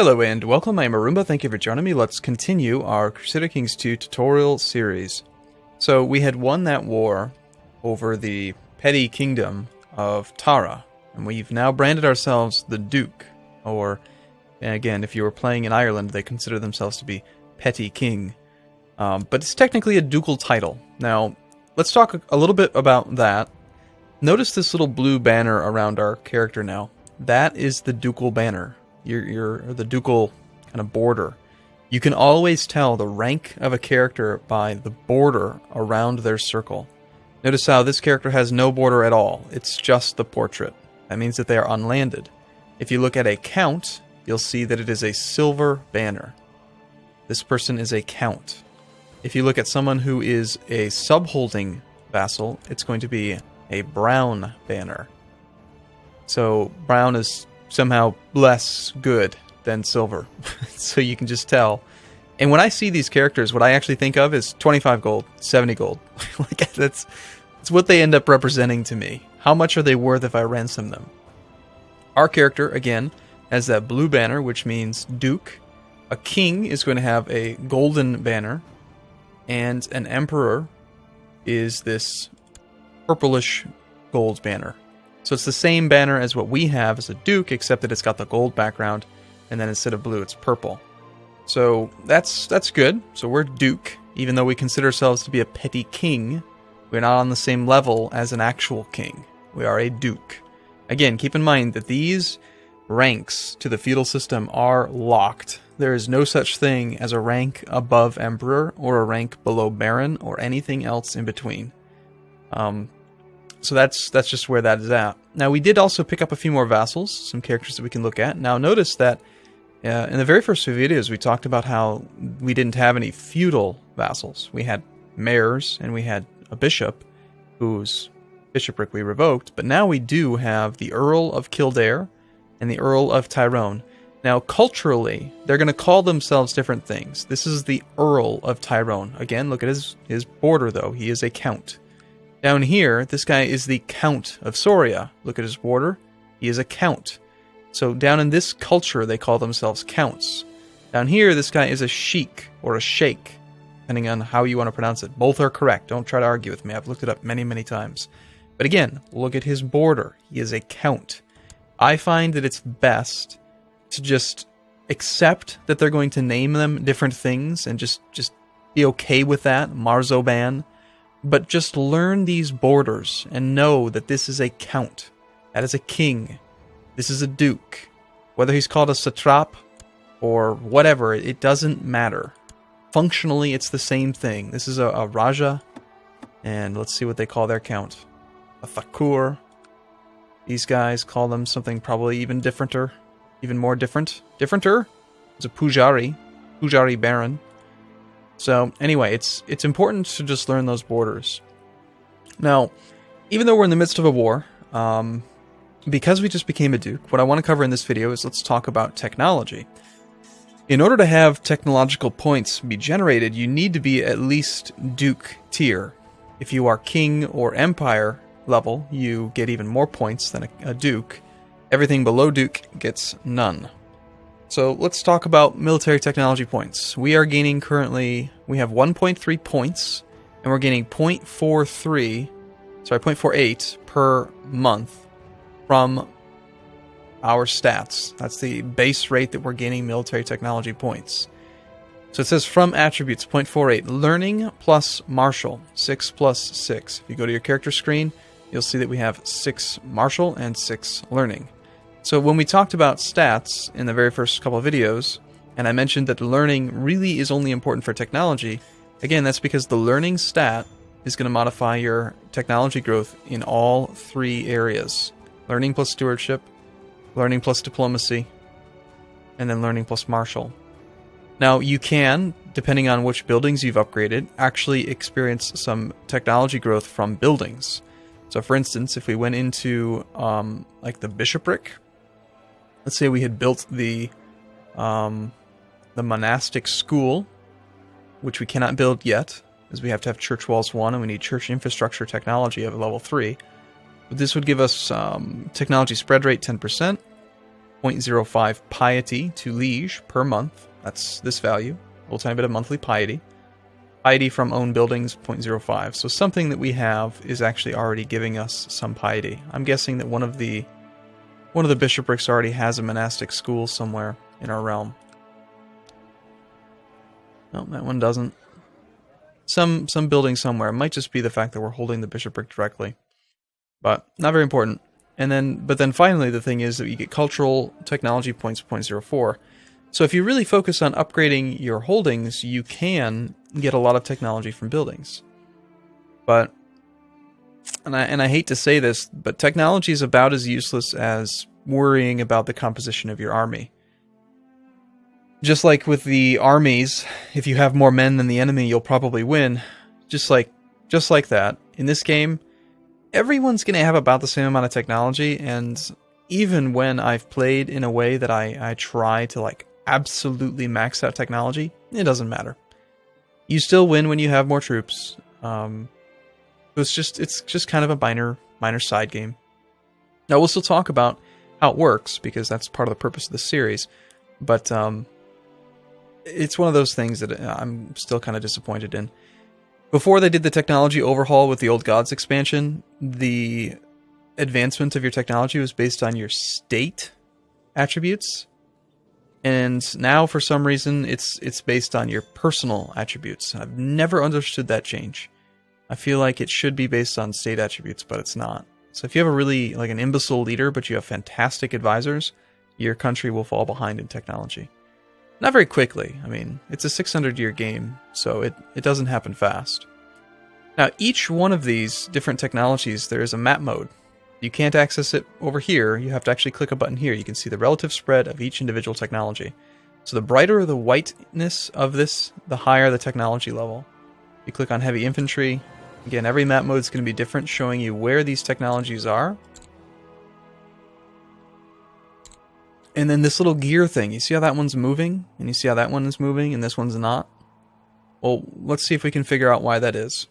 Hello and welcome, I'm Arumba, thank you for joining me. Let's continue our Crusader Kings 2 tutorial series. So we had won that war over the petty kingdom of Tara, and we've now branded ourselves the Duke, or again, if you were playing in Ireland, they consider themselves to be petty king. But it's technically a ducal title. Now, let's talk a little bit about that. Notice this little blue banner around our character now. That is the ducal banner. The ducal kind of border. You can always tell the rank of a character by the border around their circle. Notice how this character has no border at all. It's just the portrait. That means that they are unlanded. If you look at a count, you'll see that it is a silver banner. This person is a count. If you look at someone who is a subholding vassal, it's going to be a brown banner. So brown is somehow less good than silver. So you can just tell. And when I see these characters, what I actually think of is 25 gold, 70 gold. Like that's what they end up representing to me. How much are they worth if I ransom them? Our character, again, has that blue banner, which means Duke. A king is going to have a golden banner. And an emperor is this purplish gold banner. So it's the same banner as what we have as a duke, except that it's got the gold background, and then instead of blue, it's purple. So that's good. So we're duke, even though we consider ourselves to be a petty king. We're not on the same level as an actual king. We are a duke. Again, keep in mind that these ranks to the feudal system are locked. There is no such thing as a rank above emperor or a rank below baron or anything else in between. So that's just where that is at. Now, we did also pick up a few more vassals, some characters that we can look at. Now, notice that in the very first few videos, we talked about how we didn't have any feudal vassals. We had mayors, and we had a bishop, whose bishopric we revoked. But now we do have the Earl of Kildare and the Earl of Tyrone. Now, culturally, they're going to call themselves different things. This is the Earl of Tyrone. Again, look at his border, though. He is a count. Down here, this guy is the Count of Soria. Look at his border. He is a count. So down in this culture, they call themselves counts. Down here, this guy is a sheik or a sheikh, depending on how you want to pronounce it. Both are correct. Don't try to argue with me. I've looked it up many, many times. But again, look at his border. He is a count. I find that it's best to just accept that they're going to name them different things and just be okay with that. Marzoban. But just learn these borders and know that this is a count. That is a king. This is a duke. Whether he's called a satrap or whatever, it doesn't matter. Functionally, it's the same thing. This is a raja. And let's see what they call their count. A thakur. These guys call them something probably even differenter. Even more different. Differenter? It's a pujari. Pujari baron. So anyway, it's important to just learn those borders. Now, even though we're in the midst of a war, because we just became a duke, what I want to cover in this video is let's talk about technology. In order to have technological points be generated, you need to be at least duke tier. If you are king or empire level, you get even more points than a duke. Everything below duke gets none. So let's talk about military technology points. We are gaining currently, we have 1.3 points, and we're gaining 0.48 per month from our stats. That's the base rate that we're gaining military technology points. So it says from attributes, 0.48, learning plus martial, 6 plus 6. If you go to your character screen, you'll see that we have 6 martial and 6 learning. So when we talked about stats in the very first couple of videos, and I mentioned that learning really is only important for technology, again, that's because the learning stat is going to modify your technology growth in all 3 areas. Learning plus stewardship, learning plus diplomacy, and then learning plus martial. Now, you can, depending on which buildings you've upgraded, actually experience some technology growth from buildings. So for instance, if we went into like the bishopric, let's say we had built the monastic school, which we cannot build yet, as we have to have church walls 1, and we need church infrastructure technology of level 3. But this would give us technology spread rate 10%, 0.05 piety to liege per month. That's this value. A little tiny bit of monthly piety. Piety from own buildings, 0.05. So something that we have is actually already giving us some piety. I'm guessing that one of the bishoprics already has a monastic school somewhere in our realm. No, that one doesn't. Some building somewhere. It might just be the fact that we're holding the bishopric directly. But not very important. But then finally the thing is that you get cultural technology points, 0.04. So if you really focus on upgrading your holdings, you can get a lot of technology from buildings. But, and I hate to say this, but technology is about as useless as worrying about the composition of your army. Just like with the armies, if you have more men than the enemy, you'll probably win. Just like that. In this game, everyone's going to have about the same amount of technology, and even when I've played in a way that I try to like absolutely max out technology, it doesn't matter. You still win when you have more troops. It's just kind of a minor side game. Now we'll still talk about how it works because that's part of the purpose of the series, but it's one of those things that I'm still kind of disappointed in. Before they did the technology overhaul with the Old Gods expansion, the advancement of your technology was based on your state attributes. And now, for some reason, it's based on your personal attributes. I've never understood that change. I feel like it should be based on state attributes, but it's not. So if you have a really, like an imbecile leader, but you have fantastic advisors, your country will fall behind in technology. Not very quickly. I mean, it's a 600-year game, so it doesn't happen fast. Now, each one of these different technologies, there is a map mode. You can't access it over here. You have to actually click a button here. You can see the relative spread of each individual technology. So the brighter the whiteness of this, the higher the technology level. You click on heavy infantry. Again, every map mode is going to be different, showing you where these technologies are. And then this little gear thing, you see how that one's moving? And you see how that one is moving and this one's not? Well, let's see if we can figure out why that is.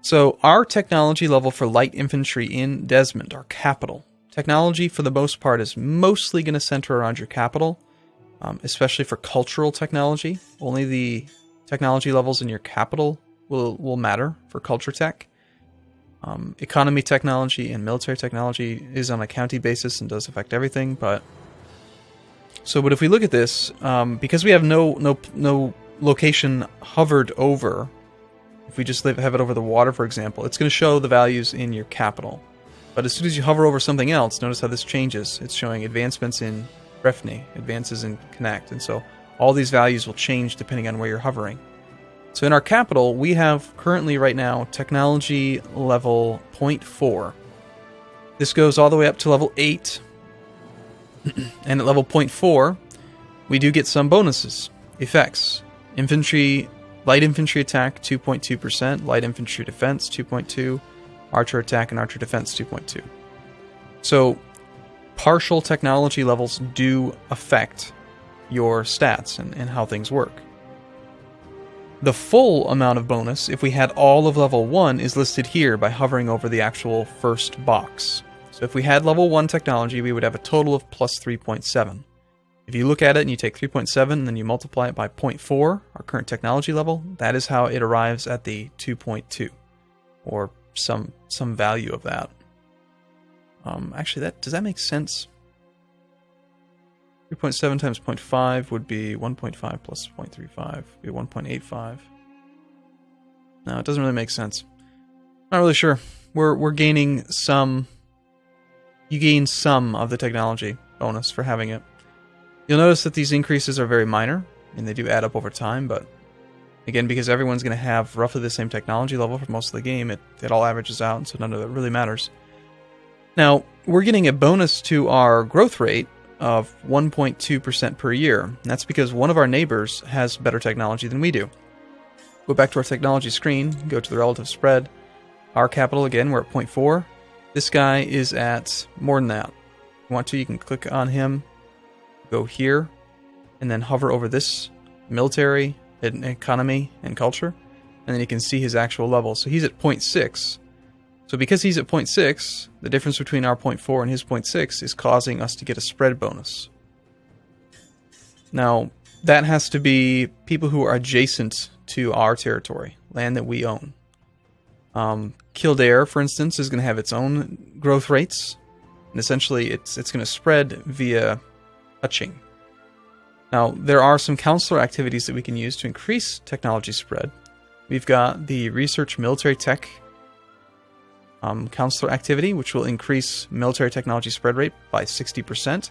So our technology level for light infantry in Desmond, our capital. Technology, for the most part, is mostly going to center around your capital, especially for cultural technology. Only the technology levels in your capital will matter for culture tech. Economy technology and military technology is on a county basis and does affect everything, but if we look at this, because we have no location hovered over, if we just have it over the water, for example, it's going to show the values in your capital. But as soon as you hover over something else, notice how this changes. It's showing advancements in Breffni, advances in Connect, and so all these values will change depending on where you're hovering. So in our capital, we have currently right now technology level 0.4. This goes all the way up to level 8. And at level 0.4, we do get some bonuses, effects. Light infantry attack, 2.2%. Light infantry defense, 2.2%. Archer attack and archer defense, 2.2%. So, partial technology levels do affect your stats and how things work. The full amount of bonus, if we had all of level 1, is listed here by hovering over the actual first box. So if we had level 1 technology, we would have a total of plus 3.7. If you look at it and you take 3.7 and then you multiply it by 0.4, our current technology level, that is how it arrives at the 2.2, or some value of that. Actually, does that make sense? 3.7 times 0.5 would be 1.5 plus 0.35, would be 1.85. No, it doesn't really make sense. Not really sure. We're gaining some. You gain some of the technology bonus for having it. You'll notice that these increases are very minor, and they do add up over time, but again, because everyone's going to have roughly the same technology level for most of the game, it all averages out, and so none of it really matters. Now, we're getting a bonus to our growth rate of 1.2% per year. And that's because one of our neighbors has better technology than we do. Go back to our technology screen, go to the relative spread. Our capital, again, we're at 0.4. This guy is at more than that. If you want to, you can click on him, go here, and then hover over this military, economy, and culture, and then you can see his actual level. So he's at 0.6. So because he's at 0.6, the difference between our 0.4 and his 0.6 is causing us to get a spread bonus. Now, that has to be people who are adjacent to our territory, land that we own. Kildare, for instance, is going to have its own growth rates, and essentially it's going to spread via touching. Now, there are some counselor activities that we can use to increase technology spread. We've got the Research Military Tech counselor activity, which will increase military technology spread rate by 60%.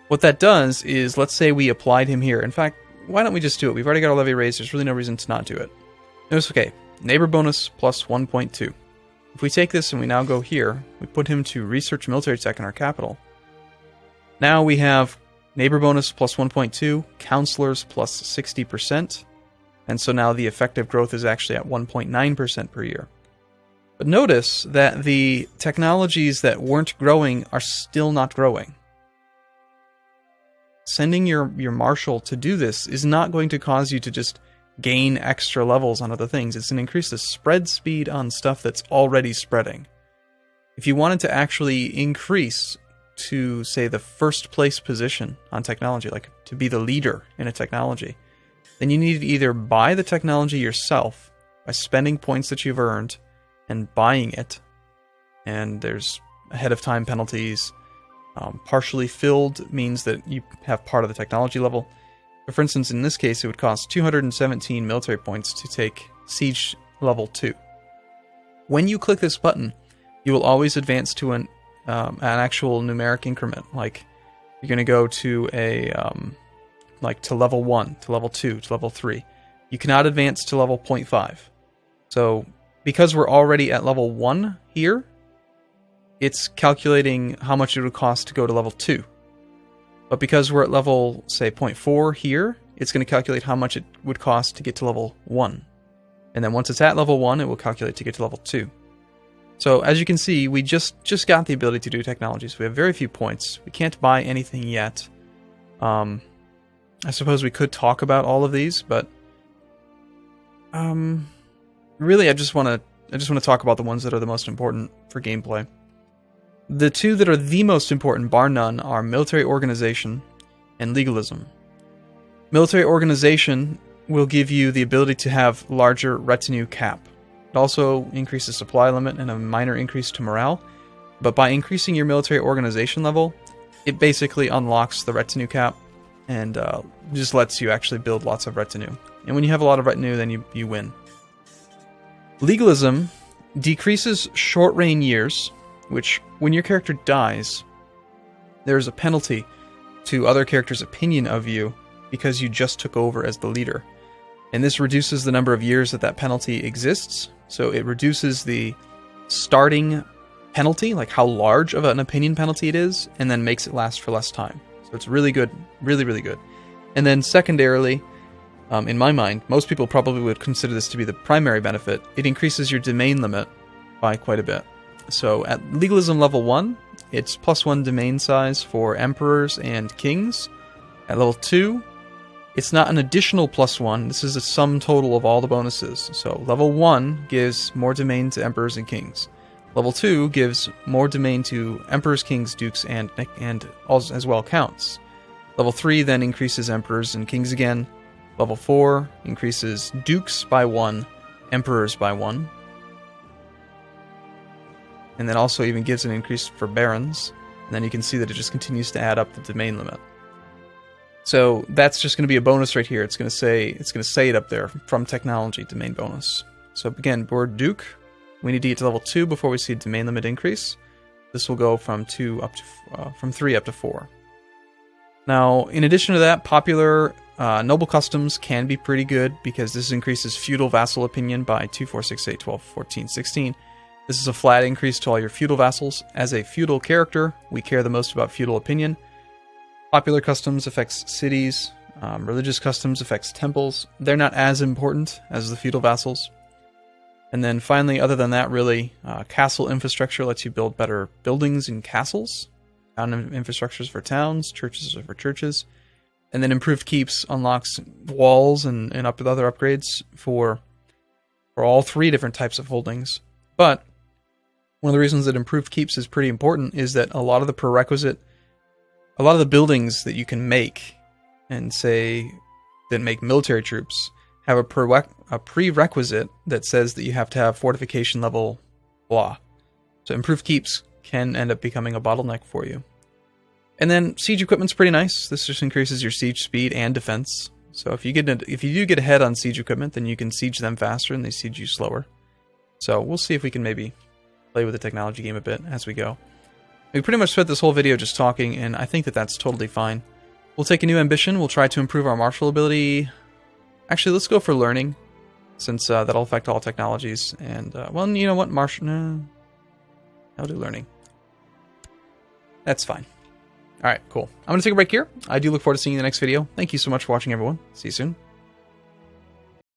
What that does is, let's say we applied him here. In fact, why don't we just do it? We've already got our levy raised. There's really no reason to not do it. Notice, okay, neighbor bonus plus 1.2. If we take this and we now go here, we put him to Research Military Tech in our capital. Now we have neighbor bonus plus 1.2, counselors plus 60%, and so now the effective growth is actually at 1.9% per year. But notice that the technologies that weren't growing are still not growing. Sending your marshal to do this is not going to cause you to just gain extra levels on other things. It's going to increase the spread speed on stuff that's already spreading. If you wanted to actually increase to, say, the first place position on technology, like to be the leader in a technology, then you need to either buy the technology yourself by spending points that you've earned and buying it, and there's ahead of time penalties. Partially filled means that you have part of the technology level. But for instance, in this case, it would cost 217 military points to take Siege level 2. When you click this button, you will always advance to an actual numeric increment. Like, you're going to go to to level 1, to level 2, to level 3. You cannot advance to level 0.5. So, because we're already at level 1 here, it's calculating how much it would cost to go to level 2. But because we're at level, say, 0.4 here, it's going to calculate how much it would cost to get to level 1. And then once it's at level 1, it will calculate to get to level 2. So as you can see, we just got the ability to do technologies. We have very few points. We can't buy anything yet. I suppose we could talk about all of these, but really I just want to talk about the ones that are the most important for gameplay. The two that are the most important, bar none, are military organization and legalism. Military organization will give you the ability to have larger retinue cap. It also increases supply limit and a minor increase to morale, but by increasing your military organization level, it basically unlocks the retinue cap and just lets you actually build lots of retinue. And when you have a lot of retinue, then you win. Legalism decreases short reign years, which, when your character dies, there's a penalty to other characters' opinion of you because you just took over as the leader. And this reduces the number of years that penalty exists, so it reduces the starting penalty, like how large of an opinion penalty it is, and then makes it last for less time. So it's really good, really, really good. And then secondarily, in my mind, most people probably would consider this to be the primary benefit, it increases your domain limit by quite a bit. So at legalism level 1, it's +1 domain size for emperors and kings. At level 2, it's not an additional +1, this is a sum total of all the bonuses. So level 1 gives more domain to emperors and kings. Level 2 gives more domain to emperors, kings, dukes, and as well counts. Level 3 then increases emperors and kings again. Level 4 increases dukes by 1, emperors by 1. And then also even gives an increase for barons. And then you can see that it just continues to add up the domain limit. So that's just going to be a bonus right here. It's going to say it up there from technology domain bonus. So again, we're Duke. We need to get to level 2 before we see domain limit increase. This will go from 3 up to 4. Now, in addition to that, popular noble customs can be pretty good because this increases feudal vassal opinion by 2, 4, 6, 8, 12, 14, 16. This is a flat increase to all your feudal vassals. As a feudal character, we care the most about feudal opinion. Popular customs affects cities. Religious customs affects temples. They're not as important as the feudal vassals. And then finally, other than that, really, castle infrastructure lets you build better buildings and castles. Town infrastructures for towns, churches are for churches. And then improved keeps unlocks walls and other upgrades for all 3 different types of holdings. But One of the reasons that improved keeps is pretty important is that a lot of the buildings that you can make and say that make military troops have a prerequisite that says that you have to have fortification level blah. So improved keeps can end up becoming a bottleneck for you. And then siege equipment's pretty nice. This just increases your siege speed and defense. So if you do get ahead on siege equipment, then you can siege them faster and they siege you slower. So we'll see if we can maybe play with the technology game a bit as we go. We pretty much spent this whole video just talking, and I think that that's totally fine. We'll take a new ambition. We'll try to improve our martial ability. Actually, let's go for learning, since that'll affect all technologies. And, well, you know what? No. I'll do learning. That's fine. Alright, cool. I'm going to take a break here. I do look forward to seeing you in the next video. Thank you so much for watching, everyone. See you soon.